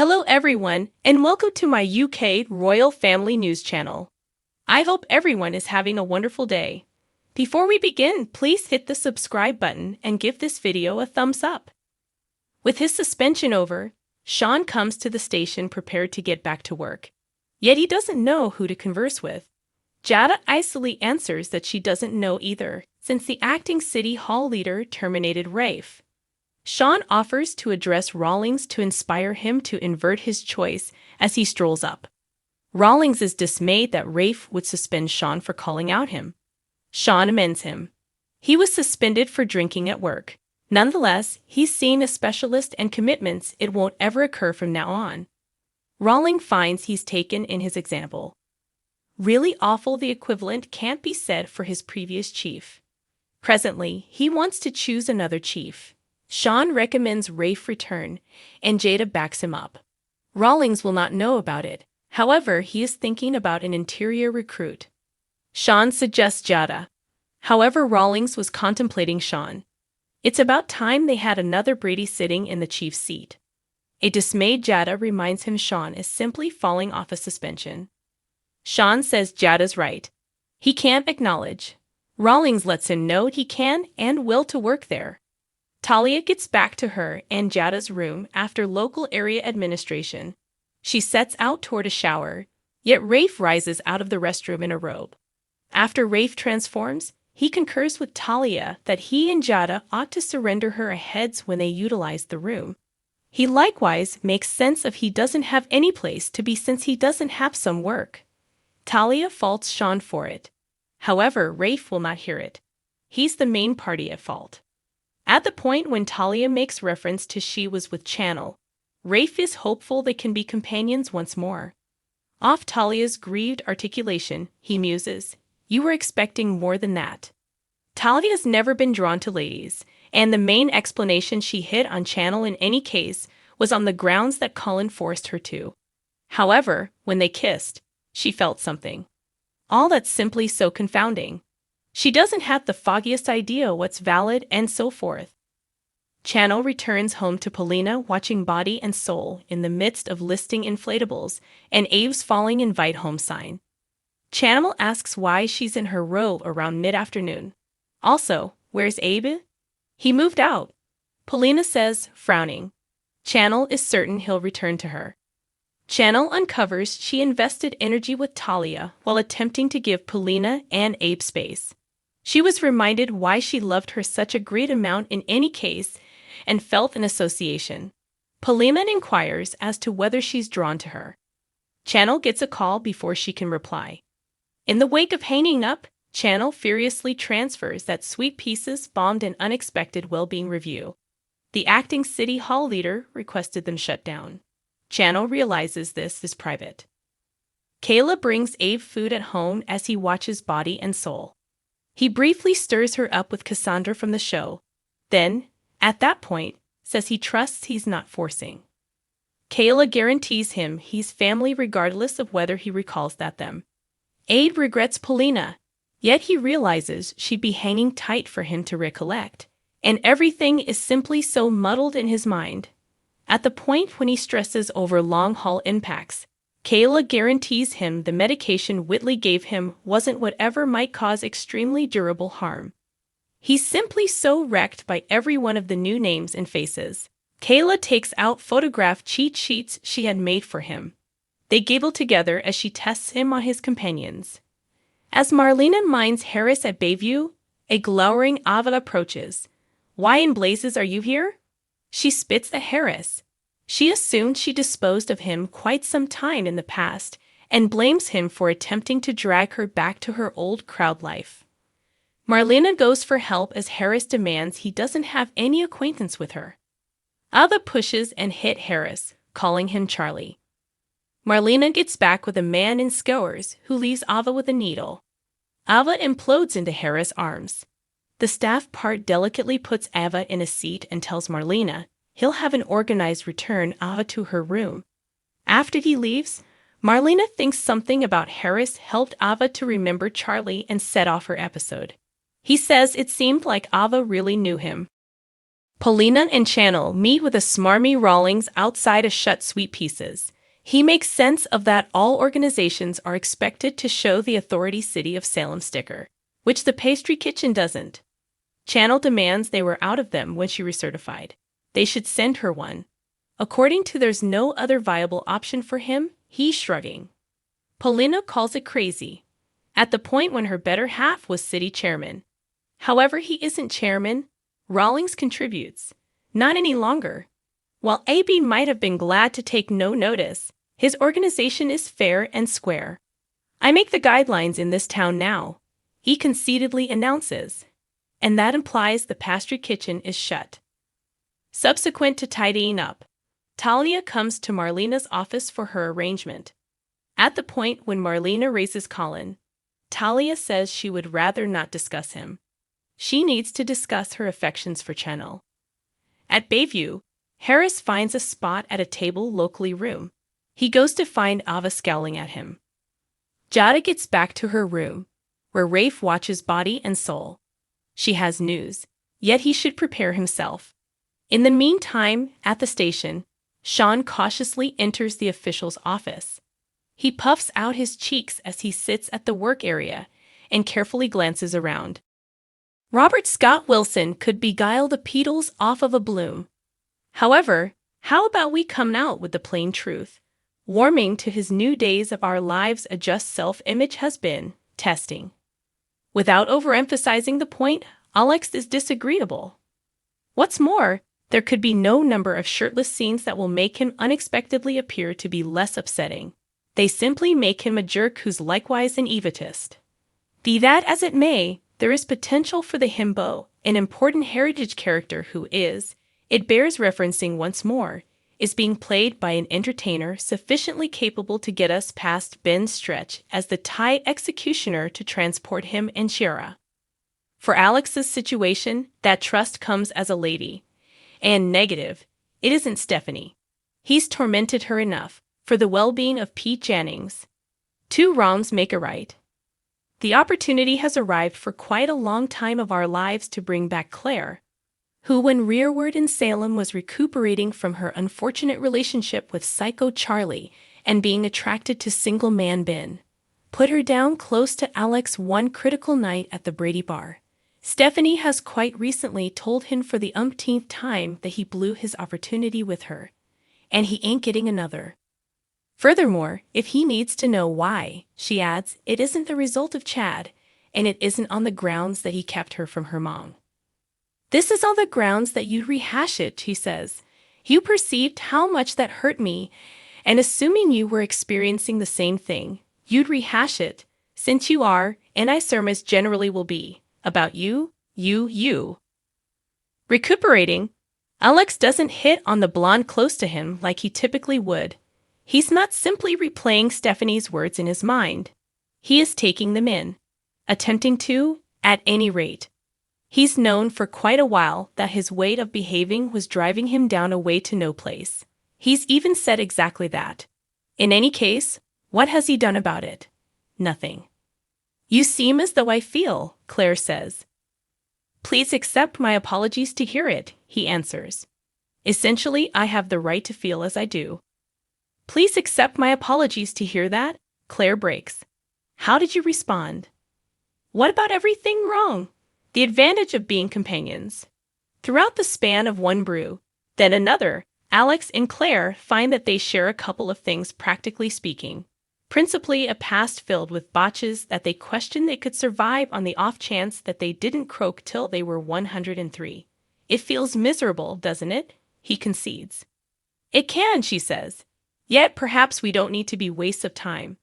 Hello everyone, and welcome to my UK Royal Family News channel. I hope everyone is having a wonderful day. Before we begin, please hit the subscribe button and give this video a thumbs up. With his suspension over, Shawn comes to the station prepared to get back to work. Yet he doesn't know who to converse with. Jada icily answers that she doesn't know either, since the acting City Hall leader terminated Rafe. Shawn offers to address Rawlings to inspire him to invert his choice as he strolls up. Rawlings is dismayed that Rafe would suspend Shawn for calling out him. Shawn amends him. He was suspended for drinking at work. Nonetheless, he's seen a specialist and commitments it won't ever occur from now on. Rawlings finds he's taken in his example. Really awful the equivalent can't be said for his previous chief. Presently, he wants to choose another chief. Shawn recommends Rafe return, and Jada backs him up. Rawlings will not know about it. However, he is thinking about an interior recruit. Shawn suggests Jada. However, Rawlings was contemplating Shawn. It's about time they had another Brady sitting in the chief's seat. A dismayed Jada reminds him Shawn is simply falling off a suspension. Shawn says Jada's right. He can't acknowledge. Rawlings lets him know he can and will to work there. Talia gets back to her and Jada's room after local area administration. She sets out toward a shower, yet Rafe rises out of the restroom in a robe. After Rafe transforms, he concurs with Talia that he and Jada ought to surrender her a heads when they utilize the room. He likewise makes sense of he doesn't have any place to be since he doesn't have some work. Talia faults Shawn for it. However, Rafe will not hear it. He's the main party at fault. At the point when Talia makes reference to she was with Channel, Rafe is hopeful they can be companions once more. Off Talia's grieved articulation, he muses, "You were expecting more than that." Talia's never been drawn to ladies, and the main explanation she hit on Channel in any case was on the grounds that Colin forced her to. However, when they kissed, she felt something. All that's simply so confounding. She doesn't have the foggiest idea what's valid and so forth. Channel returns home to Paulina watching Body and Soul in the midst of listing inflatables and Abe's falling invite home sign. Channel asks why she's in her robe around mid-afternoon. Also, where's Abe? He moved out. Paulina says, frowning. Channel is certain he'll return to her. Channel uncovers she invested energy with Talia while attempting to give Paulina and Abe space. She was reminded why she loved her such a great amount in any case and felt an association. Paulina inquires as to whether she's drawn to her. Channel gets a call before she can reply. In the wake of hanging up, Channel furiously transfers that sweet pieces bombed an unexpected well-being review. The acting City Hall leader requested them shut down. Channel realizes this is private. Kayla brings Abe food at home as he watches Body and Soul. He briefly stirs her up with Cassandra from the show, then, at that point, says he trusts he's not forcing. Kayla guarantees him he's family regardless of whether he recalls that them. Abe regrets Paulina, yet he realizes she'd be hanging tight for him to recollect, and everything is simply so muddled in his mind. At the point when he stresses over long-haul impacts, Kayla guarantees him the medication Whitley gave him wasn't whatever might cause extremely durable harm. He's simply so wrecked by every one of the new names and faces. Kayla takes out photograph cheat sheets she had made for him. They giggle together as she tests him on his companions. As Marlena mines Harris at Bayview, a glowering Ava approaches. "Why in blazes are you here?" She spits at Harris. She assumed she disposed of him quite some time in the past and blames him for attempting to drag her back to her old crowd life. Marlena goes for help as Harris demands he doesn't have any acquaintance with her. Ava pushes and hit Harris, calling him Charlie. Marlena gets back with a man in skowers who leaves Ava with a needle. Ava implodes into Harris' arms. The staff part delicately puts Ava in a seat and tells Marlena he'll have an organized return Ava to her room. After he leaves, Marlena thinks something about Harris helped Ava to remember Charlie and set off her episode. He says it seemed like Ava really knew him. Paulina and Channel meet with a smarmy Rawlings outside a shut Sweet Pieces. He makes sense of that all organizations are expected to show the Authority City of Salem sticker, which the pastry kitchen doesn't. Channel demands they were out of them when she recertified. They should send her one. According to there's no other viable option for him, he's shrugging. Paulina calls it crazy, at the point when her better half was city chairman. However, he isn't chairman. Rawlings contributes. Not any longer. While AB might have been glad to take no notice, his organization is fair and square. I make the guidelines in this town now, he conceitedly announces. And that implies the pastry kitchen is shut. Subsequent to tidying up, Talia comes to Marlena's office for her arrangement. At the point when Marlena raises Colin, Talia says she would rather not discuss him. She needs to discuss her affections for Channel. At Bayview, Harris finds a spot at a table locally room. He goes to find Ava scowling at him. Jada gets back to her room, where Rafe watches body and soul. She has news, yet he should prepare himself. In the meantime, at the station, Shawn cautiously enters the official's office. He puffs out his cheeks as he sits at the work area and carefully glances around. Robert Scott Wilson could beguile the petals off of a bloom. However, how about we come out with the plain truth? Warming to his new days of our lives, a just self-image has been testing. Without overemphasizing the point, Alex is disagreeable. What's more, there could be no number of shirtless scenes that will make him unexpectedly appear to be less upsetting. They simply make him a jerk who's likewise an egotist. Be that as it may, there is potential for the himbo, an important heritage character who is, it bears referencing once more, is being played by an entertainer sufficiently capable to get us past Ben's stretch as the Thai executioner to transport him and Shira. For Alex's situation, that trust comes as a lady. And negative, it isn't Stephanie. He's tormented her enough, for the well-being of Pete Jennings. Two wrongs make a right. The opportunity has arrived for quite a long time of our lives to bring back Claire, who when rearward in Salem was recuperating from her unfortunate relationship with Psycho Charlie and being attracted to single man Ben. Put her down close to Alex one critical night at the Brady Bar. Stephanie has quite recently told him for the umpteenth time that he blew his opportunity with her, and he ain't getting another. Furthermore, if he needs to know why, she adds, it isn't the result of Chad, and it isn't on the grounds that he kept her from her mom. This is on the grounds that you'd rehash it, she says. You perceived how much that hurt me, and assuming you were experiencing the same thing, you'd rehash it, since you are, and I sermons generally will be, about you. Recuperating, Alex doesn't hit on the blonde close to him like he typically would. He's not simply replaying Stephanie's words in his mind. He is taking them in, attempting to, at any rate. He's known for quite a while that his way of behaving was driving him down a way to no place. He's even said exactly that. In any case, what has he done about it? Nothing. You seem as though I feel, Claire says. Please accept my apologies to hear it, he answers. Essentially, I have the right to feel as I do. Please accept my apologies to hear that, Claire breaks. How did you respond? What about everything wrong? The advantage of being companions. Throughout the span of one brew, then another, Alex and Claire find that they share a couple of things practically speaking. Principally a past filled with botches that they question they could survive on the off chance that they didn't croak till they were 103. It feels miserable, doesn't it? He concedes. It can, she says. Yet perhaps we don't need to be wastes of time.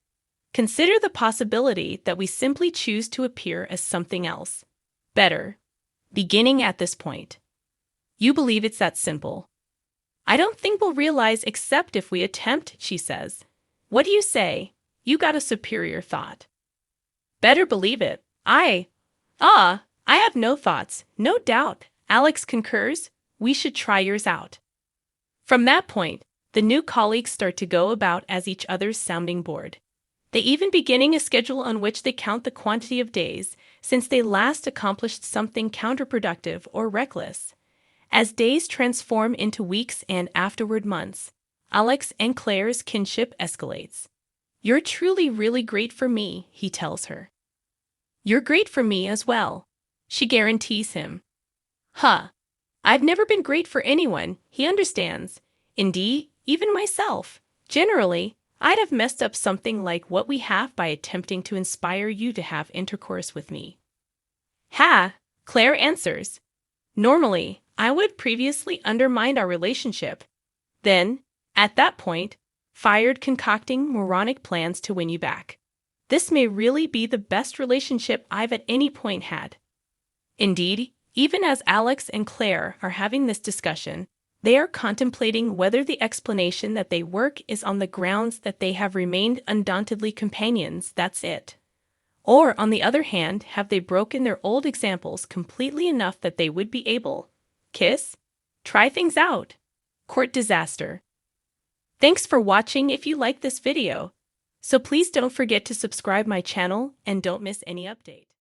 Consider the possibility that we simply choose to appear as something else. Better. Beginning at this point. You believe it's that simple. I don't think we'll realize except if we attempt, she says. What do you say? You got a superior thought. Better believe it. I have no thoughts, no doubt. Alex concurs. We should try yours out. From that point, the new colleagues start to go about as each other's sounding board. They even beginning a schedule on which they count the quantity of days since they last accomplished something counterproductive or reckless. As days transform into weeks and afterward months, Alex and Claire's kinship escalates. "You're truly really great for me," he tells her. "You're great for me as well," she guarantees him. "Huh. I've never been great for anyone," he understands. "Indeed, even myself. Generally, I'd have messed up something like what we have by attempting to inspire you to have intercourse with me." "Ha," Claire answers. "Normally, I would have previously undermined our relationship. Then, at that point, fired concocting moronic plans to win you back. This may really be the best relationship I've at any point had." Indeed, even as Alex and Claire are having this discussion, they are contemplating whether the explanation that they work is on the grounds that they have remained undauntedly companions, that's it. Or, on the other hand, have they broken their old examples completely enough that they would be able kiss? Try things out. Court disaster. Thanks for watching if you like this video. So please don't forget to subscribe my channel and don't miss any update.